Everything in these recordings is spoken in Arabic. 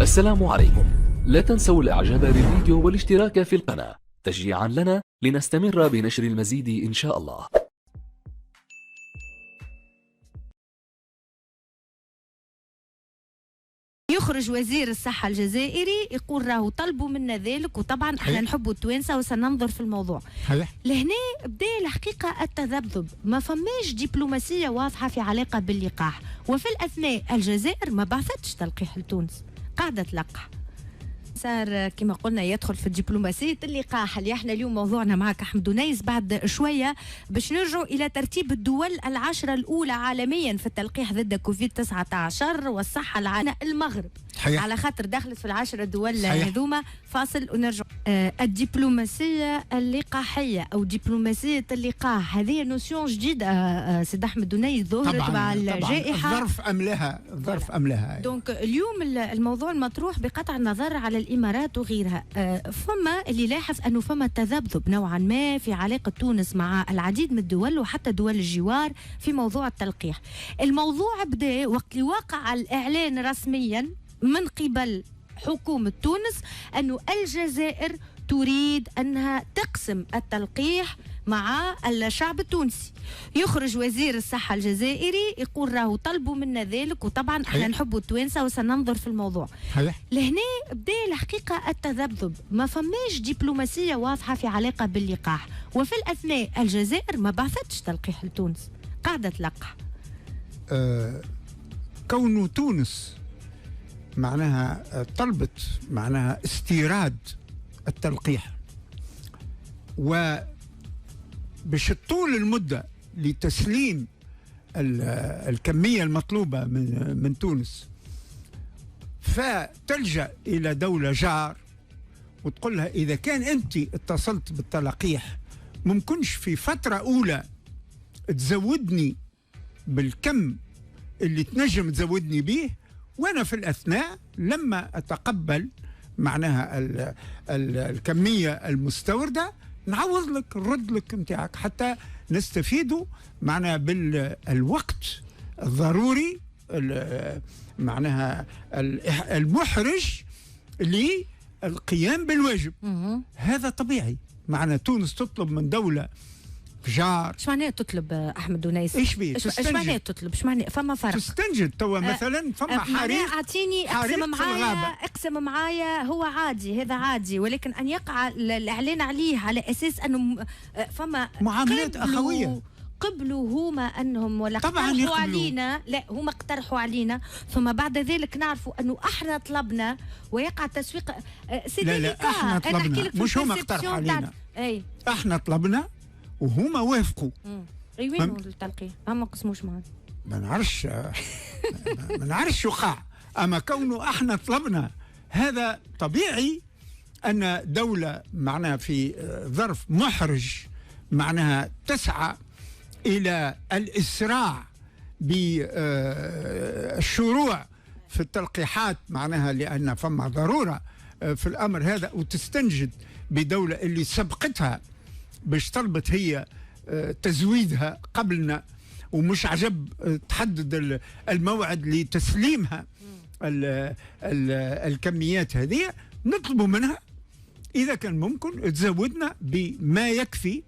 السلام عليكم. لا تنسوا الاعجاب بالفيديو والاشتراك في القناة تشجيعا لنا لنستمر بنشر المزيد إن شاء الله. يخرج وزير الصحة الجزائري يقول راهو طلبوا منا ذلك، وطبعا احنا نحبوا التوانسة وسننظر في الموضوع. لهنا بدا الحقيقة التذبذب، ما فماش دبلوماسية واضحة في علاقة باللقاح، وفي الأثناء الجزائر ما بعثتش تلقيح لتونس، قاعدة تلقح. صار كما قلنا يدخل في دبلوماسية اللقاح اللي احنا اليوم موضوعنا معك أحمد دنيس. بعد شوية باش نرجعوا إلى ترتيب الدول العشرة الأولى عالميا في التلقيح ضد كوفيد 19 والصحة العالمية. المغرب حقيقة على خاطر دخلت في العشرة دول هذوما. فاصل ونرجع. الدبلوماسية اللقاحية أو دبلوماسية اللقاح هذه نوسيون جديدة سيد أحمد دنيس ظهرت مع الجائحة. الظرف أم لها دونك اليوم الموضوع المطروح بقطع النظر على الإمارات وغيرها. فما اللي لاحظ أنه فما تذبذب نوعا ما في علاقة تونس مع العديد من الدول وحتى دول الجوار في موضوع التلقيح. الموضوع بدأ وقت اللي وقع الإعلان رسميا من قبل حكومة تونس أنه الجزائر تريد أنها تقسم التلقيح مع الشعب التونسي. يخرج وزير الصحة الجزائري يقول راهو طلبوا منا ذلك، وطبعا احنا نحبوا التوانسة وسننظر في الموضوع. لهنا بدا الحقيقة التذبذب، ما فماش دبلوماسية واضحة في علاقة باللقاح، وفي الأثناء الجزائر ما بعثتش تلقيح لتونس، قاعدة تلقح. كون تونس معناها طلبت معناها استيراد التلقيح وبش طول المدة لتسليم الكمية المطلوبة من تونس، فتلجأ إلى دولة جار وتقول لها إذا كان أنت اتصلت بالتلقيح ممكنش في فترة أولى تزودني بالكم اللي تنجم تزودني به، وأنا في الأثناء لما أتقبل معناها الكمية المستوردة نعوض لك نرد لك نتاعك حتى نستفيدوا معناها بالوقت الضروري معناها المحرج للقيام بالواجب. هذا طبيعي. معناها تونس تطلب من دولة جار. ايش معناه تطلب احمد دنيس؟ ايش بيه؟ ايش معناه تطلب؟ ايش معناه؟ فما فرق. تستنجد توا مثلا فما حريق. اعطيني اقسم معايا هو عادي، هذا عادي، ولكن ان يقع الاعلان عليه على اساس انه فما معاملات اخويه قبلوا هما انهم ولا اقترحوا علينا، لا هما اقترحوا علينا ثم بعد ذلك نعرفوا انه احنا طلبنا ويقع تسويق. لا احنا طلبنا مش هما اقترحوا علينا. اي احنا طلبنا وهما وافقوا. اي وين التلقيح؟ هم قسموش معنا. ما نعرفش وقع. اما كونه احنا طلبنا هذا طبيعي ان دولة معناها في ظرف محرج معناها تسعى الى الاسراع بالشروع في التلقيحات معناها لان فما ضرورة في الامر هذا، وتستنجد بدولة اللي سبقتها باش طلبت هي تزويدها قبلنا ومش عجب تحدد الموعد لتسليمها الكميات هذه. نطلب منها إذا كان ممكن تزودنا بما يكفي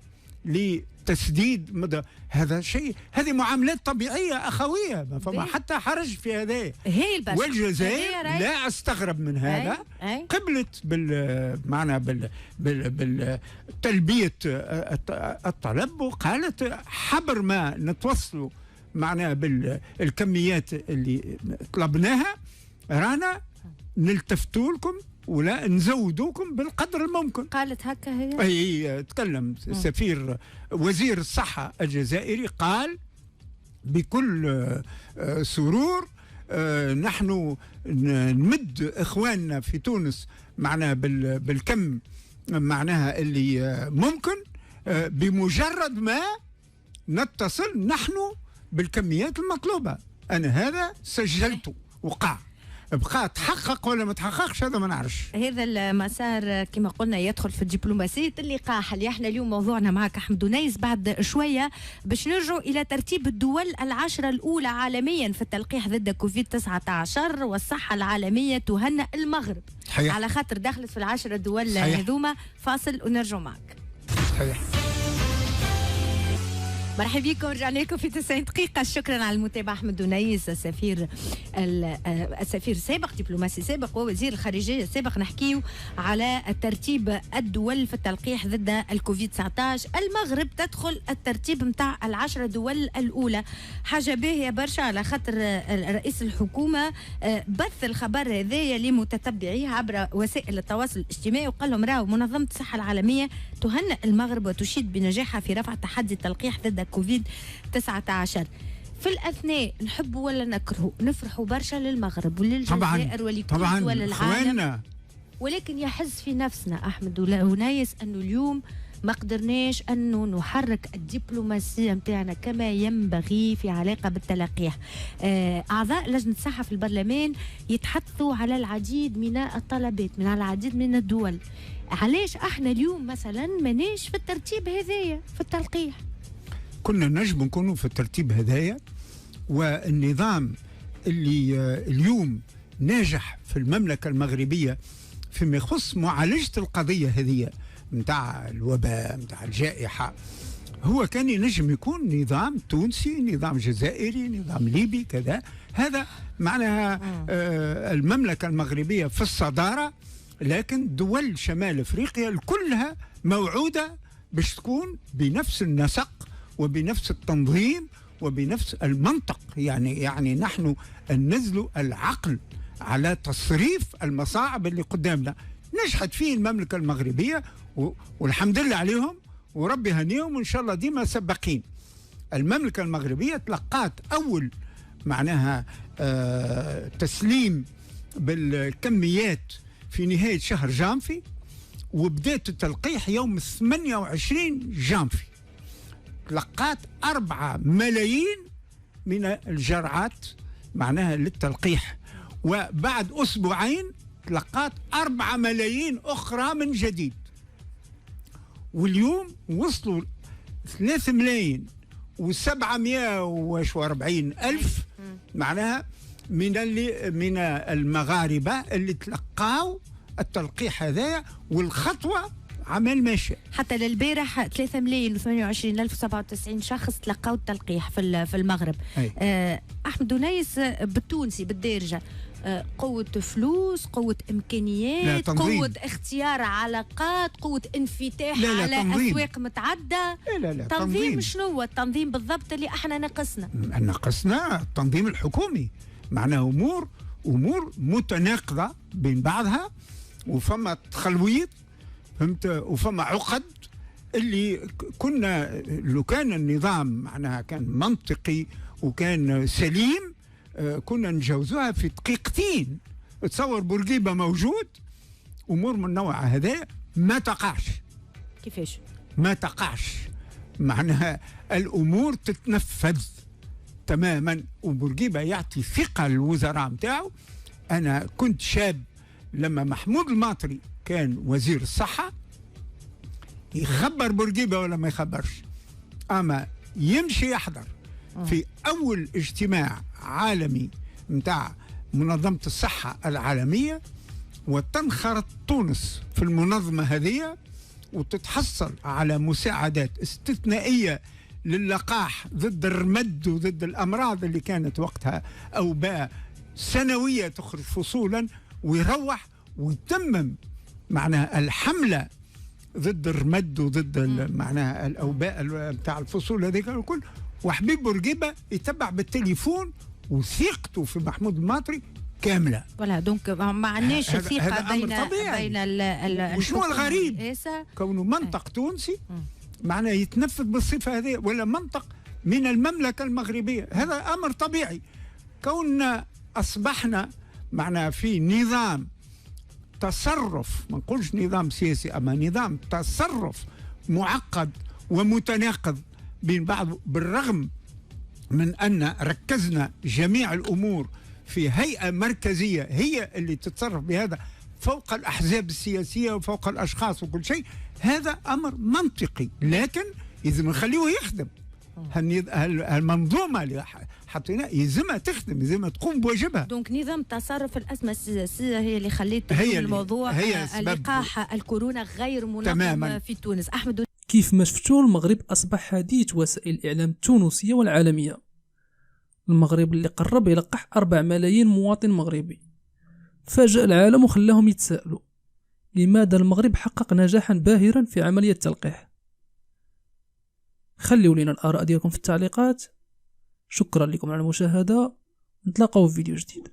لتسديد مدى هذا شيء. هذه معاملات طبيعية أخوية، ما فما حتى حرج في هذا. والجزائر لا أستغرب من هذا قبلت بالتلبية الطلب، وقالت حبر ما نتوصلوا معناها بالكميات اللي طلبناها رانا نلتفتوا لكم ولا نزودوكم بالقدر الممكن. قالت هكا هي؟ أي تكلم سفير وزير الصحة الجزائري قال بكل سرور نحن نمد إخواننا في تونس معناها بالكم معناها اللي ممكن بمجرد ما نتصل نحن بالكميات المطلوبة. أنا هذا سجلته وقع. بقى تحقق ولا ما تحققش هذا ما نعرفش. هذا المسار كما قلنا يدخل في الدبلوماسية اللقاح اللي احنا اليوم موضوعنا معك أحمد دنيس. بعد شوية باش نرجعوا إلى ترتيب الدول العشرة الأولى عالميا في التلقيح ضد كوفيد 19 والصحة العالمية تهنأ المغرب صحيح. على خاطر دخلت في العشرة دول صحيح. هذوما. فاصل ونرجع معك. صحيح. مرحبا بكم، رجعنا لكم في 90 دقيقة. شكرا على المتابعة. أحمد دنيس السفير السابق، دبلوماسي سابق ووزير الخارجية السابق. نحكيو على ترتيب الدول في التلقيح ضد الكوفيد 19. المغرب تدخل الترتيب متاع العشرة دول الأولى. حاجة باهية برشا على خاطر رئيس الحكومة بث الخبر هذايا لمتتبعيه عبر وسائل التواصل الاجتماعي وقال لهم راهو منظمة الصحة العالمية تهنئ المغرب وتشيد بنجاحها في رفع تحدي التلقيح ضد كوفيد 19. في الأثناء نحبوا ولا نكرهوا نفرحوا برشا للمغرب وللجزائر ولكل دول العالم، ولكن يحز في نفسنا أحمد ونايس أنه اليوم ما قدرناش أنه نحرك الدبلوماسية متاعنا كما ينبغي في علاقة بالتلقيح. أعضاء لجنة الصحة في البرلمان يتحدثوا على العديد من الطلبات من العديد من الدول. علاش احنا اليوم مثلا ماناش في الترتيب هذايا في التلقيح؟ كنا نجم نكونوا في الترتيب هذايا، والنظام اللي اليوم ناجح في المملكة المغربية فيما يخص معالجة القضية هذه متاع الوباء متاع الجائحة، هو كان ينجم يكون نظام تونسي، نظام جزائري، نظام ليبي كذا. هذا معناها المملكة المغربية في الصدارة، لكن دول شمال افريقيا كلها موعودة باش تكون بنفس النسق وبنفس التنظيم وبنفس المنطق. يعني نحن ننزل العقل على تصريف المصاعب اللي قدامنا. نجحت فيه المملكة المغربية والحمد لله عليهم وربي يهنيهم وإن شاء الله ديما سباقين. المملكة المغربية تلقات أول معناها تسليم بالكميات في نهاية شهر جانفي، وبدأت التلقيح يوم 28 جانفي. تلقات 4 ملايين من الجرعات معناها للتلقيح، وبعد أسبوعين تلقات 4 ملايين أخرى من جديد، واليوم وصلوا 3 ملايين و740 ألف معناها من المغاربة اللي تلقاوا التلقيح هذايا، والخطوة عمل ماشي. حتى للبارح 3 ملايين و28 ألف و97 شخص تلقاوا التلقيح في المغرب. أحمد دنيس بالتونسي بالدارجة، قوة فلوس، قوة إمكانيات، قوة اختيار علاقات، قوة انفتاح على أسواق متعددة. لا تنظيم. شنو هو التنظيم بالضبط اللي احنا نقصنا التنظيم الحكومي. معناه أمور متناقضة بين بعضها، وفما تخلويط فهمت، وفما عقد اللي كنا لو كان النظام معناها كان منطقي وكان سليم كنا نجوزوها في دقيقتين. تصور بورقيبة موجود، أمور من النوع هذا ما تقعش. كيفاش؟ ما تقعش، معناها الأمور تتنفذ تماما، وبورقيبة يعطي ثقة للوزراء متاعه. أنا كنت شاب لما محمود الماطري كان وزير الصحة، يخبر بورقيبة ولا ما يخبرش، أما يمشي يحضر في أول اجتماع عالمي متاع منظمة الصحة العالمية، وتنخرط تونس في المنظمة هذه وتتحصل على مساعدات استثنائية للقاح ضد الرمد وضد الأمراض اللي كانت وقتها أوباء سنوية تخرج فصولا، ويروح ويتمم معناها الحملة ضد الرمد وضد معناها الأوباء بتاع الفصول هذيك الكل. وحبيب بورقيبة يتبع بالتليفون، وثيقته في محمود الماطري كاملة. ولا دونك ما عندناش ثقة بين وشنو الغريب كونه منطق تونسي معناه يتنفذ بالصفة هذه، ولا منطق من المملكة المغربية. هذا أمر طبيعي. كوننا أصبحنا معنا في نظام تصرف، ما نقولش نظام سياسي، أما نظام تصرف معقد ومتناقض بين بعض، بالرغم من أن ركزنا جميع الأمور في هيئة مركزية هي اللي تتصرف بهذا فوق الأحزاب السياسية وفوق الأشخاص وكل شيء، هذا أمر منطقي، لكن لازم نخليه يخدم. المنظومة اللي حطيناها يلزمها تخدم، يلزمها تقوم بواجبها. دونك نظام تصرف الأزمة السياسية هي اللي خلت الموضوع لقاح الكورونا غير منظم في تونس. أحمد، كيف ما شفتوا المغرب أصبح حديث وسائل الإعلام التونسية والعالمية. المغرب اللي قرب يلقح 4 ملايين مواطن مغربي فاجأ العالم وخلاهم يتساءلوا لماذا المغرب حقق نجاحا باهرا في عملية التلقيح. خليوا لنا الآراء ديالكم في التعليقات. شكرا لكم على المشاهدة، نتلاقاو في فيديو جديد.